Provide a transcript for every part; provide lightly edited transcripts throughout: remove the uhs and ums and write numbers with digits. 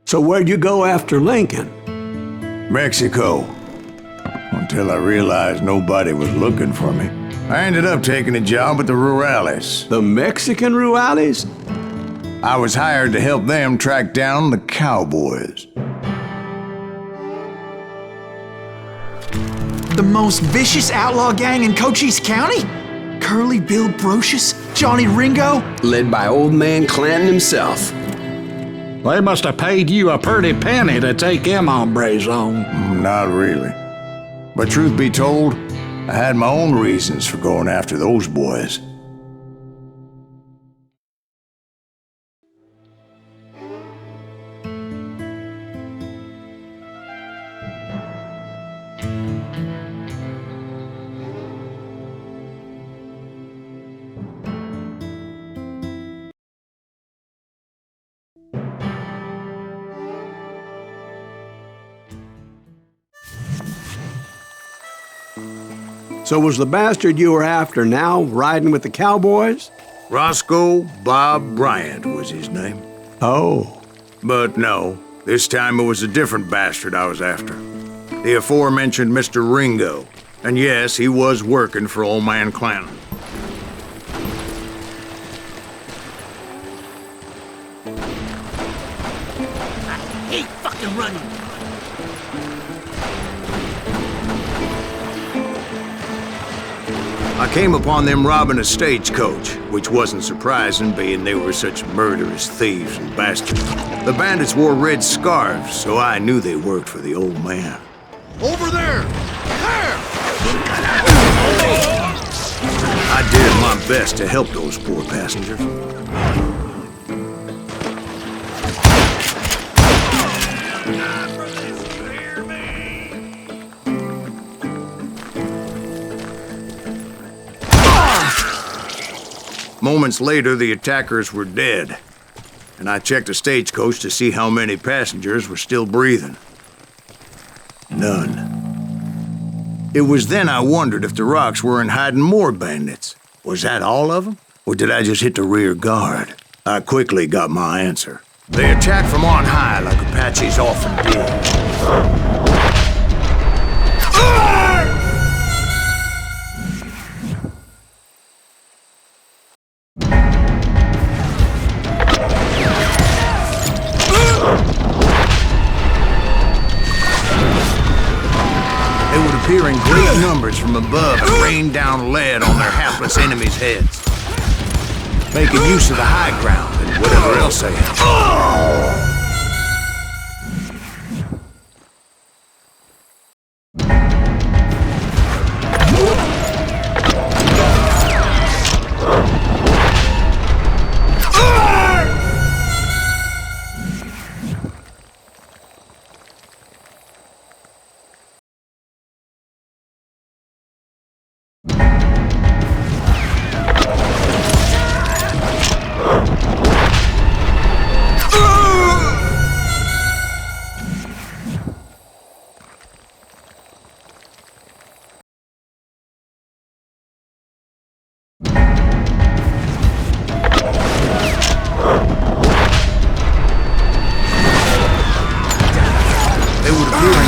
So where'd you go after Lincoln? Mexico. Until I realized nobody was looking for me. I ended up taking a job at the Rurales. The Mexican Rurales? I was hired to help them track down the cowboys. The most vicious outlaw gang in Cochise County? Curly Bill Brocious? Johnny Ringo? Led by old man Clanton himself. They must have paid you a pretty penny to take them hombres on. Not really. But truth be told, I had my own reasons for going after those boys. So was the bastard you were after now riding with the cowboys? Roscoe Bob Bryant was his name. Oh. But no, this time it was a different bastard I was after. The aforementioned Mr. Ringo. And yes, he was working for old man Clanton. I hate fucking running. I came upon them robbing a stagecoach, which wasn't surprising, being they were such murderous thieves and bastards. The bandits wore red scarves, so I knew they worked for the old man. Over there! There! I did my best to help those poor passengers. Moments later, the attackers were dead, and I checked the stagecoach to see how many passengers were still breathing. None. It was then I wondered if the rocks weren't hiding more bandits. Was that all of them? Or did I just hit the rear guard? I quickly got my answer. They attacked from on high like Apaches often did. Appear in great numbers from above and rain down lead on their hapless enemies' heads, making use of the high ground and whatever else they have.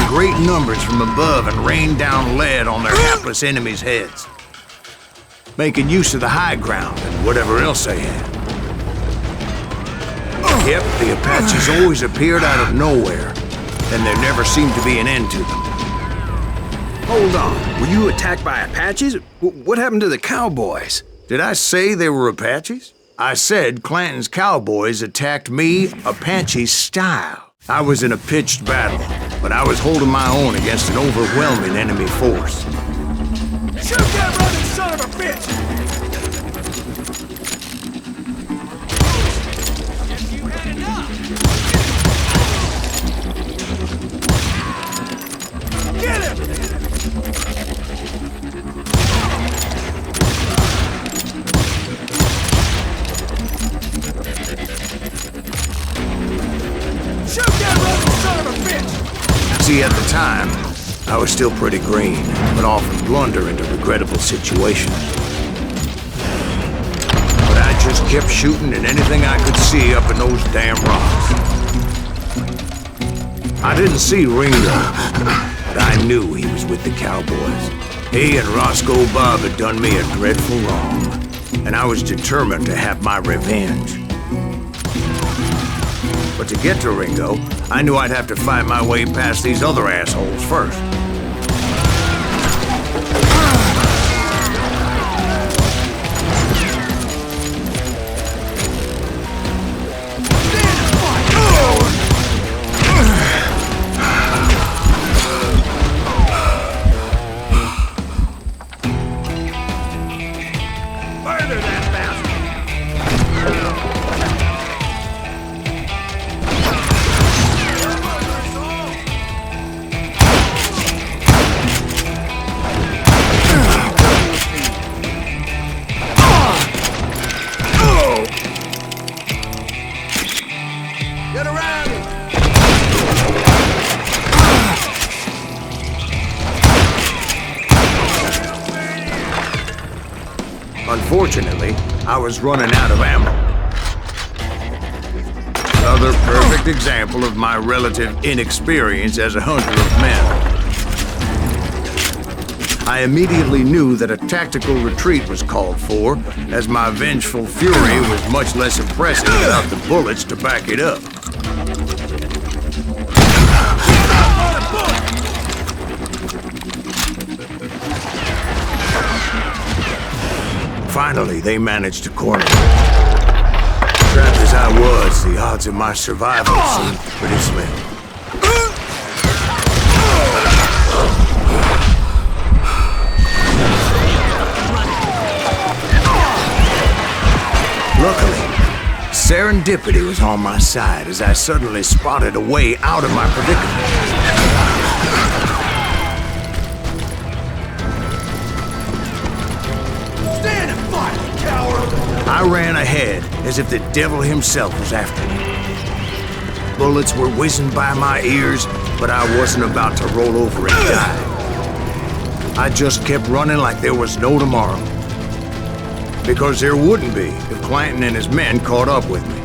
Great numbers from above and rain down lead on their hapless enemies' heads, making use of the high ground and whatever else they had. Yep, the Apaches always appeared out of nowhere, and there never seemed to be an end to them. Hold on, were you attacked by Apaches? What happened to the cowboys? Did I say they were Apaches? I said Clanton's cowboys attacked me Apache style. I was in a pitched battle, but I was holding my own against an overwhelming enemy force. Shoot that running son of a bitch! Guess you had enough! Get him! Shoot that running son of a bitch! See, at the time, I was still pretty green, but often blunder into regrettable situations. But I just kept shooting at anything I could see up in those damn rocks. I didn't see Ringo, but I knew he was with the cowboys. He and Roscoe Bob had done me a dreadful wrong, and I was determined to have my revenge. But to get to Ringo, I knew I'd have to fight my way past these other assholes first. Get around him! Unfortunately, I was running out of ammo. Another perfect example of my relative inexperience as a hunter of men. I immediately knew that a tactical retreat was called for, as my vengeful fury was much less impressive without the bullets to back it up. Finally, they managed to corner me. Trapped as I was, the odds of my survival seemed pretty slim. Luckily, serendipity was on my side as I suddenly spotted a way out of my predicament. Stand and fight, coward! I ran ahead as if the devil himself was after me. Bullets were whizzing by my ears, but I wasn't about to roll over and die. I just kept running like there was no tomorrow. Because there wouldn't be if Clanton and his men caught up with me.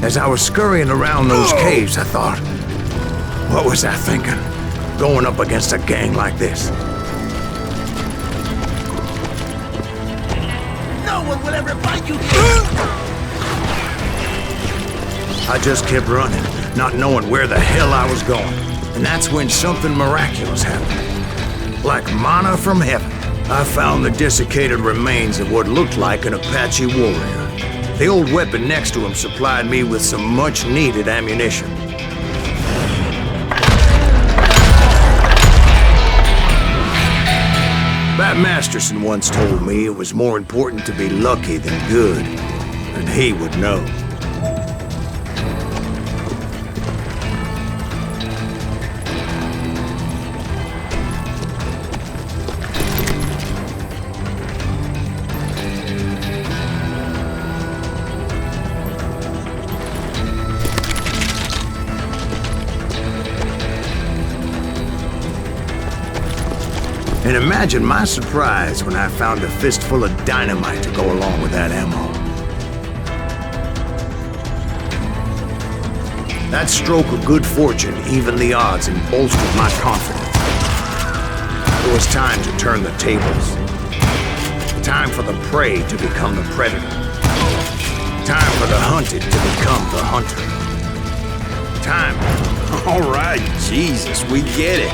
As I was scurrying around those caves, I thought, what was I thinking? Going up against a gang like this? No one will ever fight you! I just kept running, not knowing where the hell I was going. And that's when something miraculous happened. Like manna from heaven, I found the desiccated remains of what looked like an Apache warrior. The old weapon next to him supplied me with some much-needed ammunition. Bat Masterson once told me it was more important to be lucky than good, and he would know. And imagine my surprise when I found a fistful of dynamite to go along with that ammo. That stroke of good fortune evened the odds and bolstered my confidence. It was time to turn the tables. Time for the prey to become the predator. Time for the hunted to become the hunter. Time. All right, Jesus, we get it.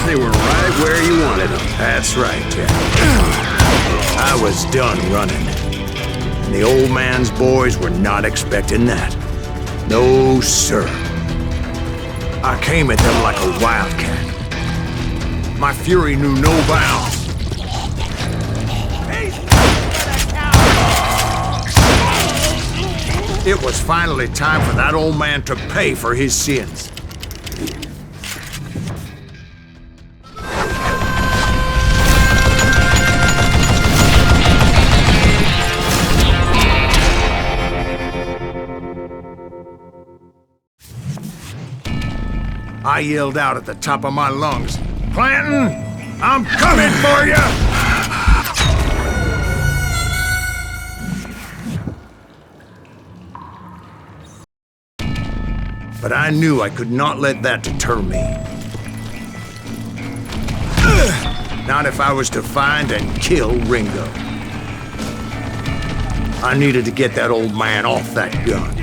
They were right where you wanted them. That's right, Jack. I was done running. And the old man's boys were not expecting that. No, sir. I came at them like a wildcat. My fury knew no bounds. It was finally time for that old man to pay for his sins. I yelled out at the top of my lungs, "Clanton, I'm coming for you!" But I knew I could not let that deter me. Not if I was to find and kill Ringo. I needed to get that old man off that gun.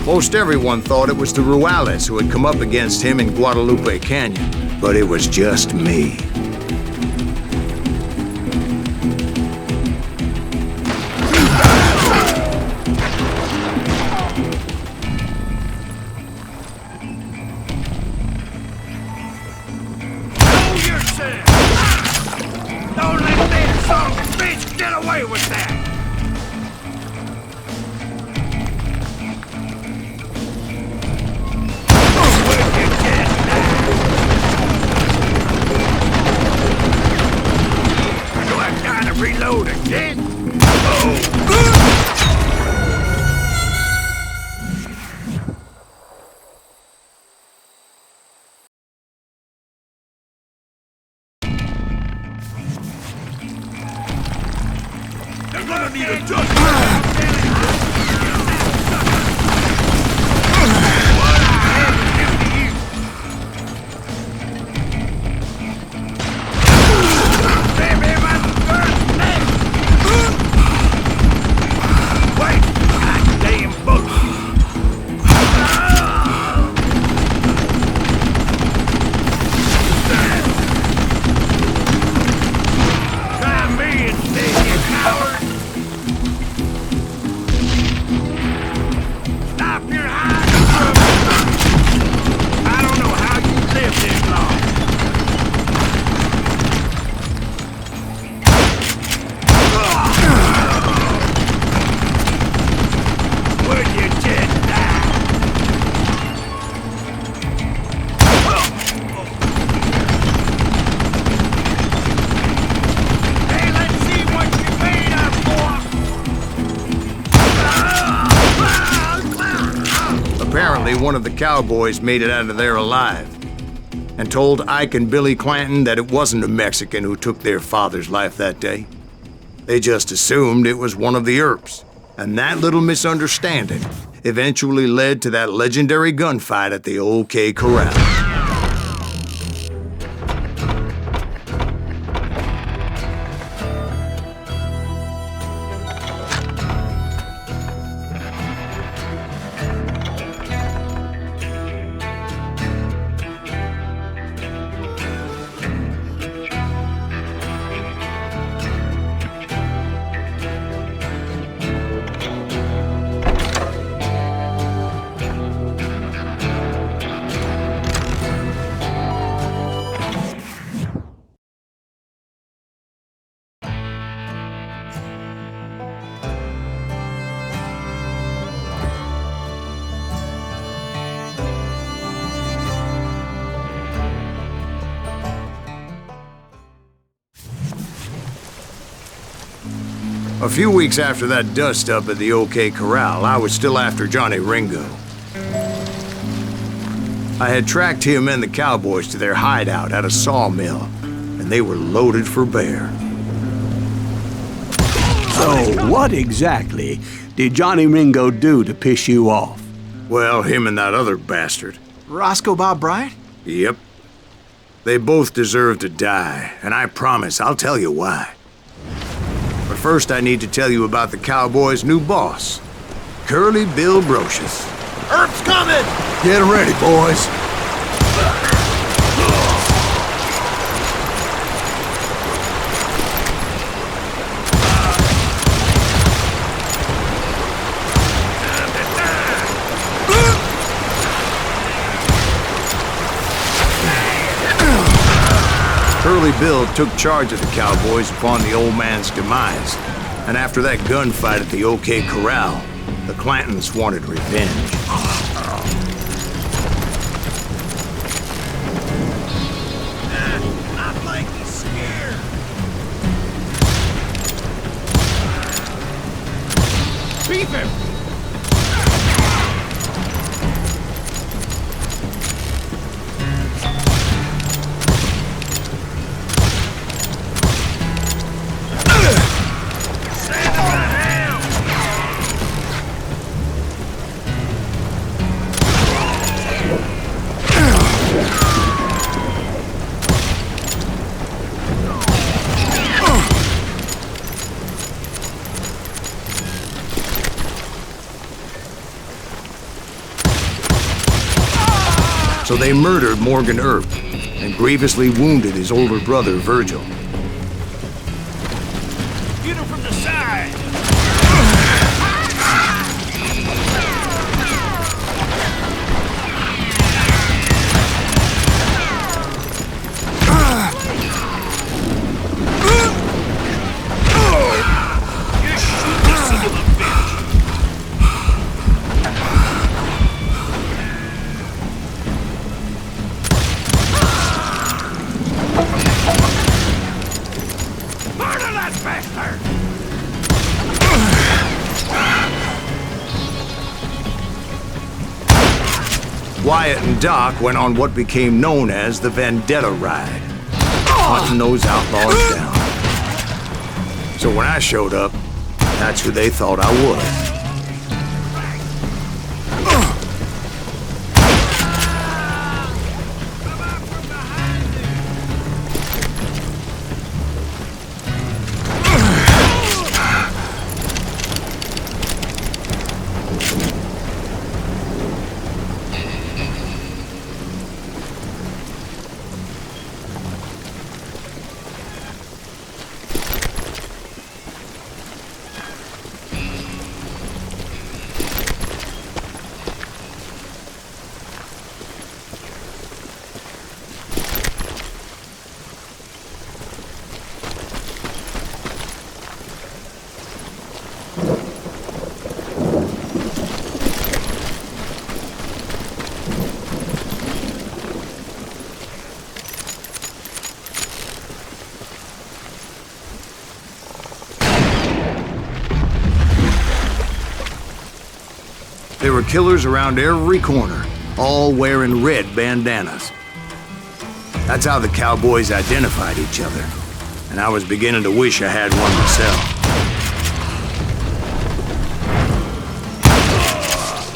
Most everyone thought it was the Juarez who had come up against him in Guadalupe Canyon, but it was just me. Hold yourself! Don't let that son of a bitch get away with that! Reload again? They're gonna need a dust. Apparently, one of the cowboys made it out of there alive and told Ike and Billy Clanton that it wasn't a Mexican who took their father's life that day. They just assumed it was one of the Earps, and that little misunderstanding eventually led to that legendary gunfight at the OK Corral. A few weeks after that dust-up at the OK Corral, I was still after Johnny Ringo. I had tracked him and the cowboys to their hideout at a sawmill, and they were loaded for bear. So, what exactly did Johnny Ringo do to piss you off? Well, him and that other bastard. Roscoe Bob Bryant? Yep. They both deserve to die, and I promise I'll tell you why. But first I need to tell you about the cowboys' new boss, Curly Bill Brocious. Earp's coming! Get ready, boys. Curly Bill took charge of the cowboys upon the old man's demise. And after that gunfight at the OK Corral, the Clantons wanted revenge. I think he's scared. Beat him! So they murdered Morgan Earp and grievously wounded his older brother, Virgil. Get him from the side! You shoot the son of a bitch! Murder that bastard! Wyatt and Doc went on what became known as the Vendetta Ride, hunting those outlaws down. So when I showed up, that's who they thought I was. There were killers around every corner, all wearing red bandanas. That's how the cowboys identified each other, and I was beginning to wish I had one myself.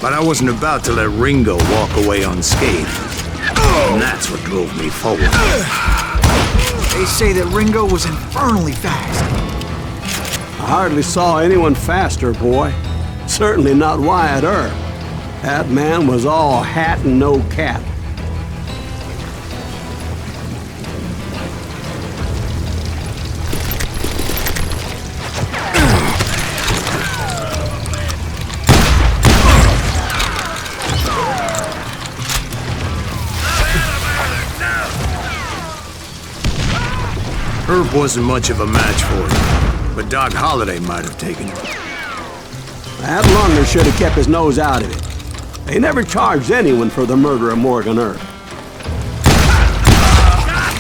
But I wasn't about to let Ringo walk away unscathed, and that's what drove me forward. They say that Ringo was infernally fast. I hardly saw anyone faster, boy. Certainly not Wyatt Earp. That man was all hat and no cap. Earp wasn't much of a match for him, but Doc Holliday might have taken him. That Lunger should have kept his nose out of it. They never charged anyone for the murder of Morgan Earp.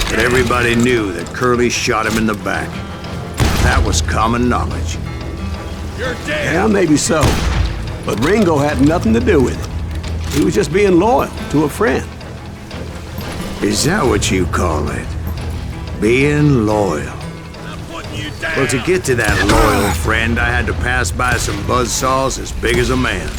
But everybody knew that Curly shot him in the back. That was common knowledge. You're dead! Yeah, maybe so. But Ringo had nothing to do with it. He was just being loyal to a friend. Is that what you call it? Being loyal. I'm putting you down! Well, to get to that loyal friend, I had to pass by some buzzsaws as big as a man.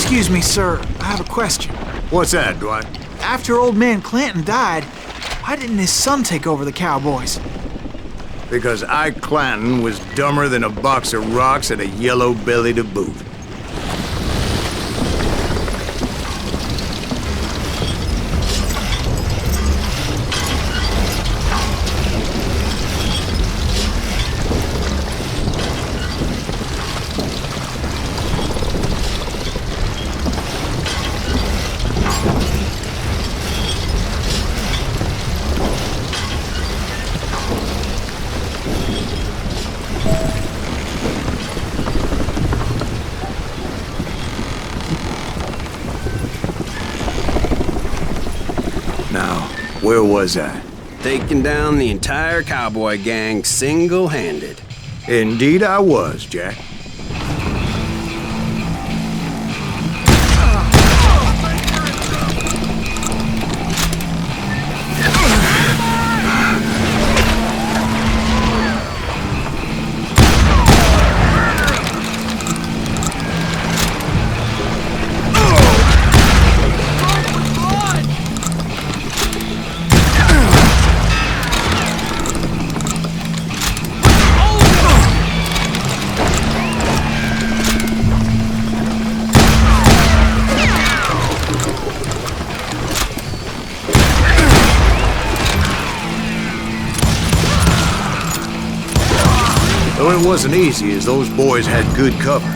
Excuse me, sir. I have a question. What's that, Dwight? After old man Clanton died, why didn't his son take over the Cowboys? Because Ike Clanton was dumber than a box of rocks and a yellow belly to boot. Where was I? Taking down the entire cowboy gang single-handed. Indeed I was, Jack. Though it wasn't easy, as those boys had good cover.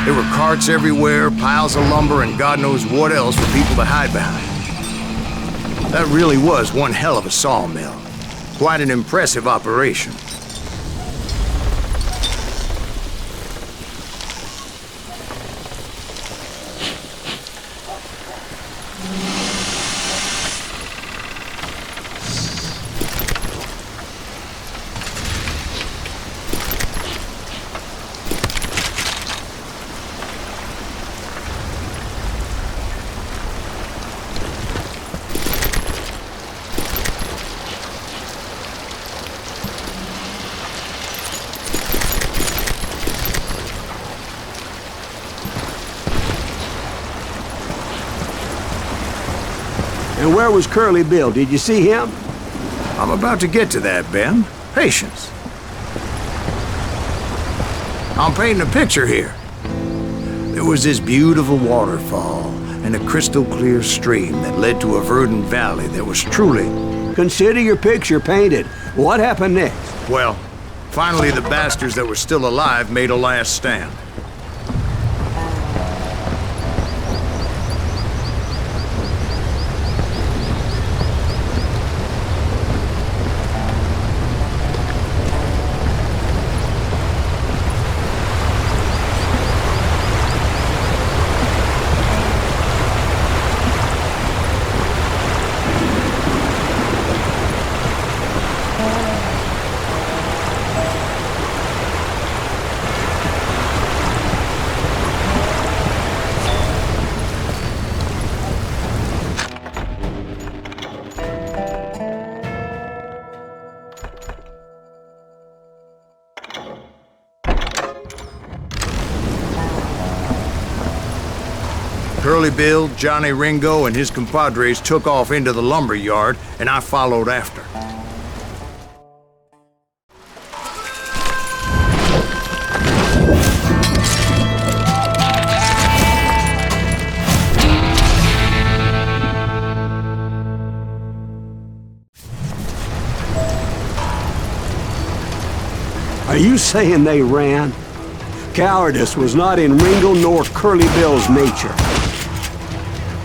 There were carts everywhere, piles of lumber, and God knows what else for people to hide behind. That really was one hell of a sawmill. Quite an impressive operation. And where was Curly Bill? Did you see him? I'm about to get to that, Ben. Patience. I'm painting a picture here. There was this beautiful waterfall and a crystal clear stream that led to a verdant valley that was truly... Consider your picture painted. What happened next? Well, finally the bastards that were still alive made a last stand. Curly Bill, Johnny Ringo, and his compadres took off into the lumber yard, and I followed after. Are you saying they ran? Cowardice was not in Ringo nor Curly Bill's nature.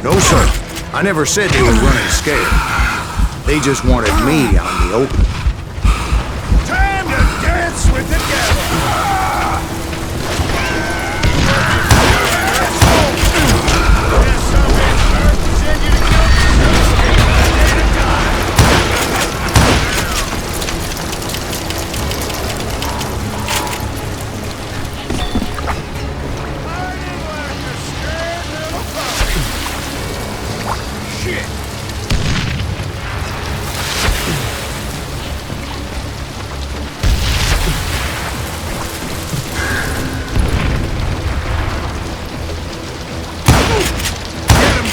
No, sir. I never said they were running scared. They just wanted me out in the open. Time to dance with the devil!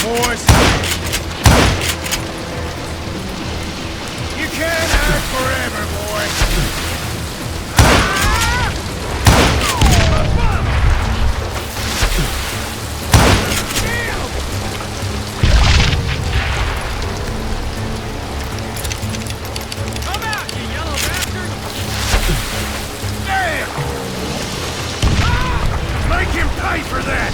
Boys. You can't hide forever, boy. Come out, you yellow bastard! Damn! Make him pay for that!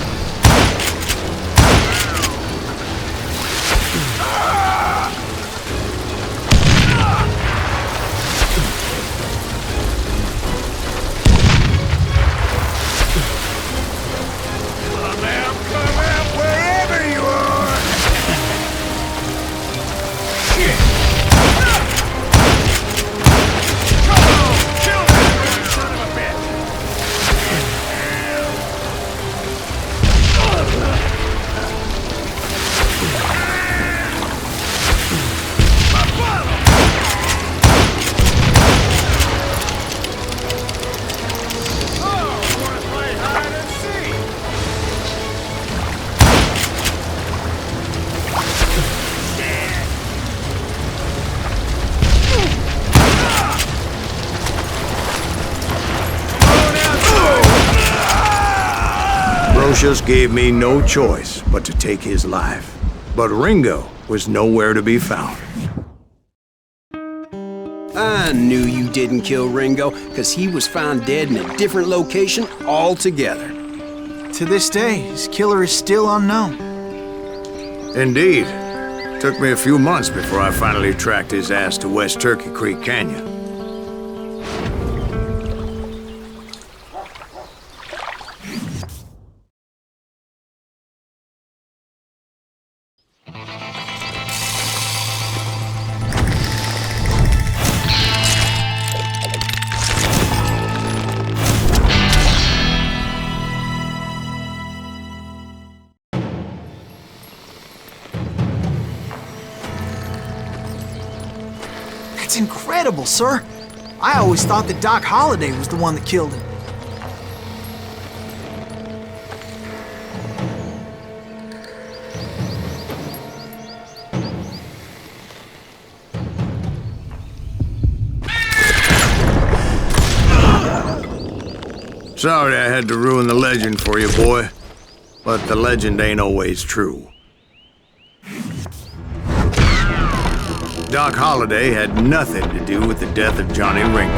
Just gave me no choice but to take his life. But Ringo was nowhere to be found. I knew you didn't kill Ringo, because he was found dead in a different location altogether. To this day, his killer is still unknown. Indeed. Took me a few months before I finally tracked his ass to West Turkey Creek Canyon. That's incredible, sir. I always thought that Doc Holliday was the one that killed him. Sorry I had to ruin the legend for you, boy. But the legend ain't always true. Doc Holliday had nothing to do with the death of Johnny Ringo.